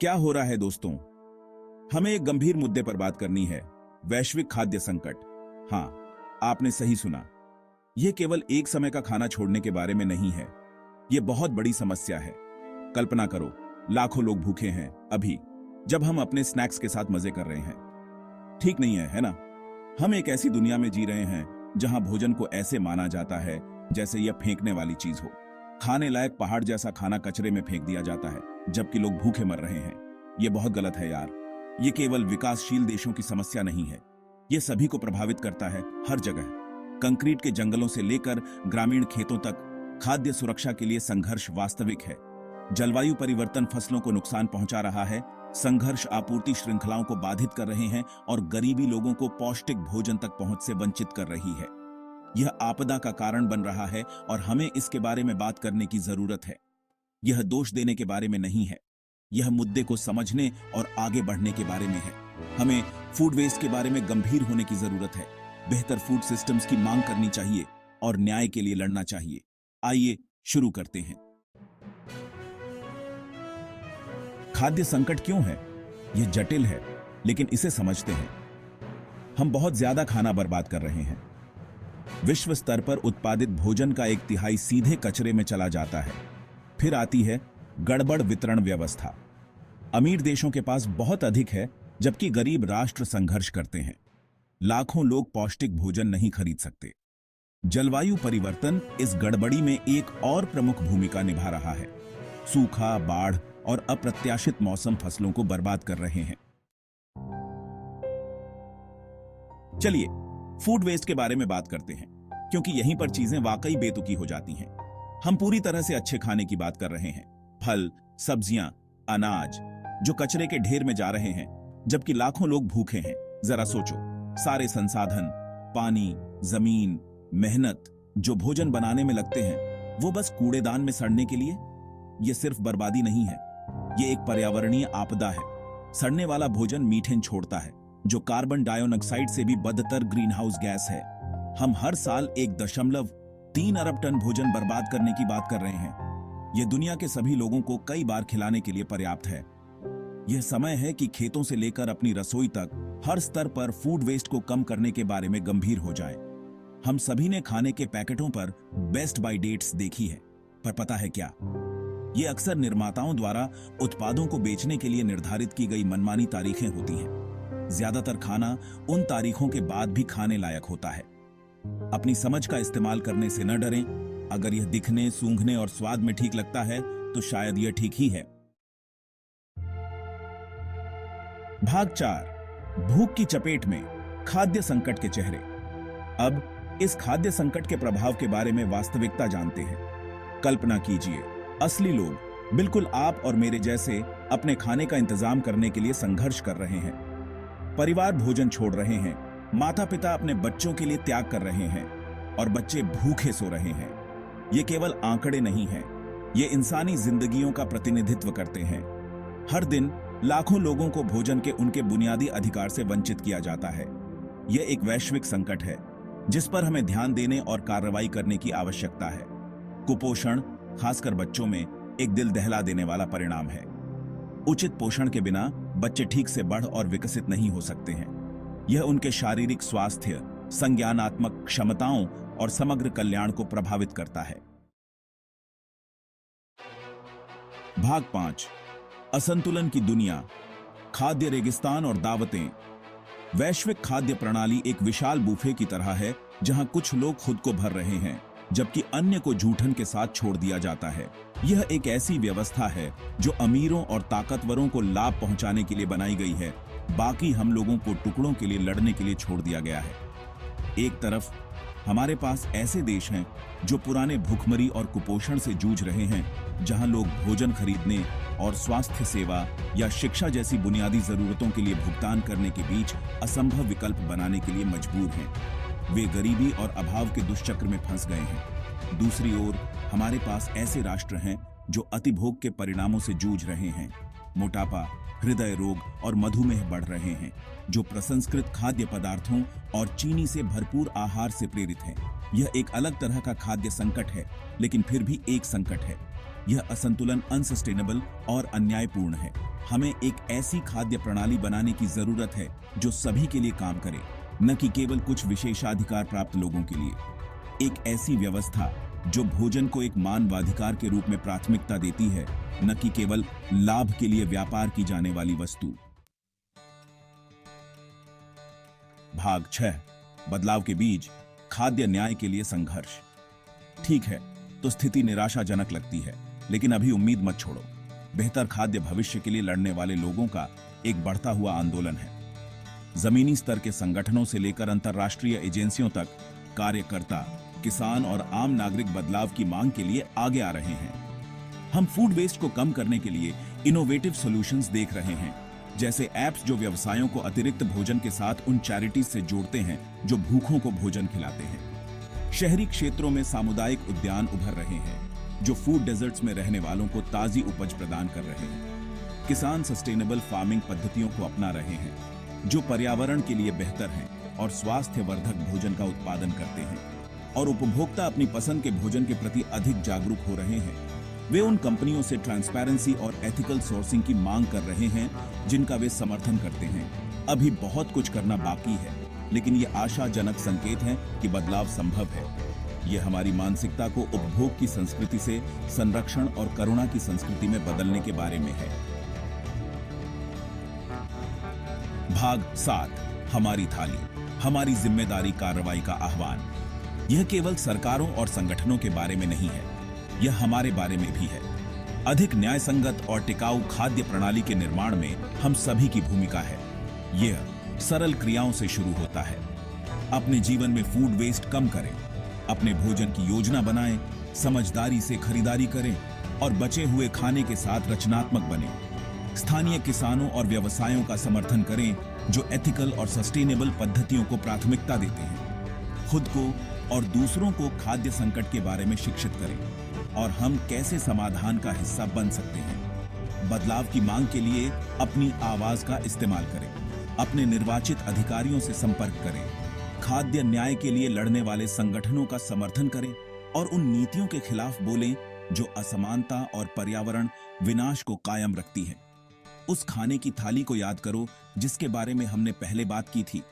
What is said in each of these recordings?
क्या हो रहा है दोस्तों? हमें एक गंभीर मुद्दे पर बात करनी है। वैश्विक खाद्य संकट। हाँ, आपने सही सुना। यह केवल एक समय का खाना छोड़ने के बारे में नहीं है। यह बहुत बड़ी समस्या है। कल्पना करो, लाखों लोग भूखे हैं अभी, जब हम अपने स्नैक्स के साथ मजे कर रहे हैं। ठीक नहीं है ना? हम एक ऐसी दुनिया में जी रहे हैं जहां भोजन को ऐसे माना जाता है जैसे यह फेंकने वाली चीज हो। खाने लायक पहाड़ जैसा खाना कचरे में फेंक दिया जाता है, जबकि लोग भूखे मर रहे हैं। यह बहुत गलत है यार। ये केवल विकासशील देशों की समस्या नहीं है, यह सभी को प्रभावित करता है, हर जगह। कंक्रीट के जंगलों से लेकर ग्रामीण खेतों तक खाद्य सुरक्षा के लिए संघर्ष वास्तविक है। जलवायु परिवर्तन फसलों को नुकसान पहुंचा रहा है, संघर्ष आपूर्ति श्रृंखलाओं को बाधित कर रहे हैं और गरीबी लोगों को पौष्टिक भोजन तक पहुंच से वंचित कर रही है। यह आपदा का कारण बन रहा है और हमें इसके बारे में बात करने की जरूरत है। यह दोष देने के बारे में नहीं है, यह मुद्दे को समझने और आगे बढ़ने के बारे में है। हमें फूड वेस्ट के बारे में गंभीर होने की जरूरत है। बेहतर फूड सिस्टम्स की मांग करनी चाहिए और न्याय के लिए लड़ना चाहिए। आइए शुरू करते हैं। खाद्य संकट क्यों है? यह जटिल है, लेकिन इसे समझते हैं। हम बहुत ज्यादा खाना बर्बाद कर रहे हैं। विश्व स्तर पर उत्पादित भोजन का 1/3 सीधे कचरे में चला जाता है। फिर आती है गड़बड़ वितरण व्यवस्था। अमीर देशों के पास बहुत अधिक है, जबकि गरीब राष्ट्र संघर्ष करते हैं। लाखों लोग पौष्टिक भोजन नहीं खरीद सकते। जलवायु परिवर्तन इस गड़बड़ी में एक और प्रमुख भूमिका निभा रहा है। सूखा, बाढ़ और अप्रत्याशित मौसम फसलों को बर्बाद कर रहे हैं। चलिए फूड वेस्ट के बारे में बात करते हैं, क्योंकि यहीं पर चीजें वाकई बेतुकी हो जाती हैं। हम पूरी तरह से अच्छे खाने की बात कर रहे हैं, फल, सब्जियां, अनाज, जो कचरे के ढेर में जा रहे हैं, जबकि लाखों लोग भूखे हैं। जरा सोचो, सारे संसाधन, पानी, जमीन, मेहनत जो भोजन बनाने में लगते हैं, वो बस कूड़ेदान में सड़ने के लिए। यह सिर्फ बर्बादी नहीं है, यह एक पर्यावरणीय आपदा है। सड़ने वाला भोजन मीथेन छोड़ता है, जो कार्बन डाइऑक्साइड से भी बदतर ग्रीन हाउस गैस है। हम हर साल 1.3 अरब टन भोजन बर्बाद करने की बात कर रहे हैं। यह दुनिया के सभी लोगों को कई बार खिलाने के लिए पर्याप्त है। यह समय है कि खेतों से लेकर अपनी रसोई तक हर स्तर पर फूड वेस्ट को कम करने के बारे में गंभीर हो जाए। हम सभी ने खाने के पैकेटों पर बेस्ट बाय डेट्स देखी है, पर पता है क्या? ये अक्सर निर्माताओं द्वारा उत्पादों को बेचने के लिए निर्धारित की गई मनमानी तारीखें होती हैं। ज्यादातर खाना उन तारीखों के बाद भी खाने लायक होता है। अपनी समझ का इस्तेमाल करने से न डरें। अगर यह दिखने, सूंघने और स्वाद में ठीक लगता है, तो शायद यह ठीक ही है। भाग 4, भूख की चपेट में खाद्य संकट के चेहरे। अब इस खाद्य संकट के प्रभाव के बारे में वास्तविकता जानते हैं। कल्पना कीजिए, असली लोग, बिल्कुल आप और मेरे जैसे, अपने खाने का इंतजाम करने के लिए संघर्ष कर रहे हैं। परिवार भोजन छोड़ रहे हैं, माता पिता अपने बच्चों के लिए त्याग कर रहे हैं और बच्चे भूखे सो रहे हैं। ये केवल आंकड़े नहीं हैं, ये इंसानी जिंदगियों का प्रतिनिधित्व करते हैं। हर दिन लाखों लोगों को भोजन के उनके बुनियादी अधिकार से वंचित किया जाता है। यह एक वैश्विक संकट है, जिस पर हमें ध्यान देने और कार्रवाई करने की आवश्यकता है। कुपोषण, खासकर बच्चों में, एक दिल दहला देने वाला परिणाम है। उचित पोषण के बिना बच्चे ठीक से बढ़ और विकसित नहीं हो सकते हैं। यह उनके शारीरिक स्वास्थ्य, संज्ञानात्मक क्षमताओं और समग्र कल्याण को प्रभावित करता है। भाग 5, असंतुलन की दुनिया, खाद्य रेगिस्तान और दावतें। वैश्विक खाद्य प्रणाली एक विशाल बुफे की तरह है, जहां कुछ लोग खुद को भर रहे हैं, जबकि अन्य को जूठन के साथ छोड़ दिया जाता है। यह एक ऐसी व्यवस्था है जो अमीरों और ताकतवरों को लाभ पहुंचाने के लिए बनाई गई है, बाकी हम लोगों को टुकड़ों के लिए लड़ने के लिए छोड़ दिया गया है। एक तरफ हमारे पास ऐसे देश हैं जो पुराने भूखमरी और कुपोषण से जूझ रहे हैं, जहां लोग भोजन खरीदने और स्वास्थ्य सेवा या शिक्षा जैसी बुनियादी जरूरतों के लिए भुगतान करने के बीच असंभव विकल्प बनाने के लिए मजबूर हैं। वे गरीबी और अभाव के दुष्चक्र में फंस गए हैं। दूसरी ओर हमारे पास ऐसे राष्ट्र हैं जो अतिभोग के परिणामों से जूझ रहे हैं। मोटापा, हृदय रोग और मधुमेह बढ़ रहे हैं, जो प्रसंस्कृत खाद्य पदार्थों और चीनी से भरपूर आहार से प्रेरित हैं। यह एक अलग तरह का खाद्य संकट है, लेकिन फिर भी एक संकट है। यह असंतुलन अनसस्टेनेबल और अन्यायपूर्ण है। हमें एक ऐसी खाद्य प्रणाली बनाने की जरूरत है जो सभी के लिए काम करे, न कि केवल कुछ विशेषाधिकार प्राप्त लोगों के लिए। एक ऐसी व्यवस्था जो भोजन को एक मानवाधिकार के रूप में प्राथमिकता देती है, न कि केवल लाभ के लिए व्यापार की जाने वाली वस्तु। भाग 6, बदलाव के बीज, खाद्य न्याय के लिए संघर्ष। ठीक है, तो स्थिति निराशाजनक लगती है, लेकिन अभी उम्मीद मत छोड़ो। बेहतर खाद्य भविष्य के लिए लड़ने वाले लोगों का एक बढ़ता हुआ आंदोलन है। जमीनी स्तर के संगठनों से लेकर अंतर्राष्ट्रीय एजेंसियों तक कार्यकर्ता, किसान और आम नागरिक बदलाव की मांग के लिए आगे आ रहे हैं। हम फूड वेस्ट को कम करने के लिए इनोवेटिव सॉल्यूशंस देख रहे हैं, जैसे ऐप्स जो व्यवसायों को अतिरिक्त भोजन के साथ उन चैरिटीज से जोड़ते हैं जो भूखों को भोजन खिलाते हैं। शहरी क्षेत्रों में सामुदायिक उद्यान उभर रहे हैं जो फूड डेजर्ट्स में रहने वालों को ताजी उपज प्रदान कर रहे हैं। किसान सस्टेनेबल फार्मिंग पद्धतियों को अपना रहे हैं जो पर्यावरण के लिए बेहतर हैं और स्वास्थ्यवर्धक भोजन का उत्पादन करते हैं। और उपभोक्ता अपनी पसंद के भोजन के प्रति अधिक जागरूक हो रहे हैं। वे उन कंपनियों से ट्रांसपेरेंसी और एथिकल सोर्सिंग की मांग कर रहे हैं जिनका वे समर्थन करते हैं। अभी बहुत कुछ करना बाकी है, लेकिन ये आशाजनक संकेत है कि बदलाव संभव है। यह हमारी मानसिकता को उपभोग की संस्कृति से संरक्षण और करुणा की संस्कृति में बदलने के बारे में है। भाग 7, हमारी थाली, हमारी जिम्मेदारी कार्रवाई का आह्वान। यह केवल सरकारों और संगठनों के बारे में नहीं है, यह हमारे बारे में भी है। अधिक न्यायसंगत और टिकाऊ खाद्य प्रणाली के निर्माण में हम सभी की भूमिका है। यह सरल क्रियाओं से शुरू होता है। अपने जीवन में फूड वेस्ट कम करें, अपने भोजन की योजना बनाएं, समझदारी से खरीदारी करें और बचे हुए खाने के साथ रचनात्मक बनें। स्थानीय किसानों और व्यवसायों का समर्थन करें जो एथिकल और सस्टेनेबल पद्धतियों को प्राथमिकता देते हैं। खुद को और दूसरों को खाद्य संकट के बारे में शिक्षित करें और हम कैसे समाधान का हिस्सा बन सकते हैं। बदलाव की मांग के लिए अपनी आवाज का इस्तेमाल करें, अपने निर्वाचित अधिकारियों से संपर्क करें, खाद्य न्याय के लिए लड़ने वाले संगठनों का समर्थन करें और उन नीतियों के खिलाफ बोलें जो असमानता और पर्यावरण विनाश को कायम रखती हैं। उस खाने की थाली को याद करो जिसके बारे में हमने पहले बात की थी।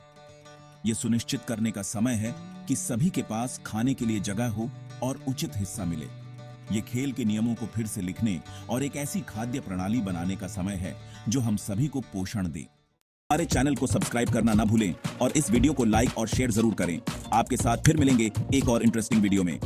यह सुनिश्चित करने का समय है कि सभी के पास खाने के लिए जगह हो और उचित हिस्सा मिले। ये खेल के नियमों को फिर से लिखने और एक ऐसी खाद्य प्रणाली बनाने का समय है जो हम सभी को पोषण दे। हमारे चैनल को सब्सक्राइब करना ना भूलें और इस वीडियो को लाइक और शेयर जरूर करें। आपके साथ फिर मिलेंगे एक और इंटरेस्टिंग वीडियो में।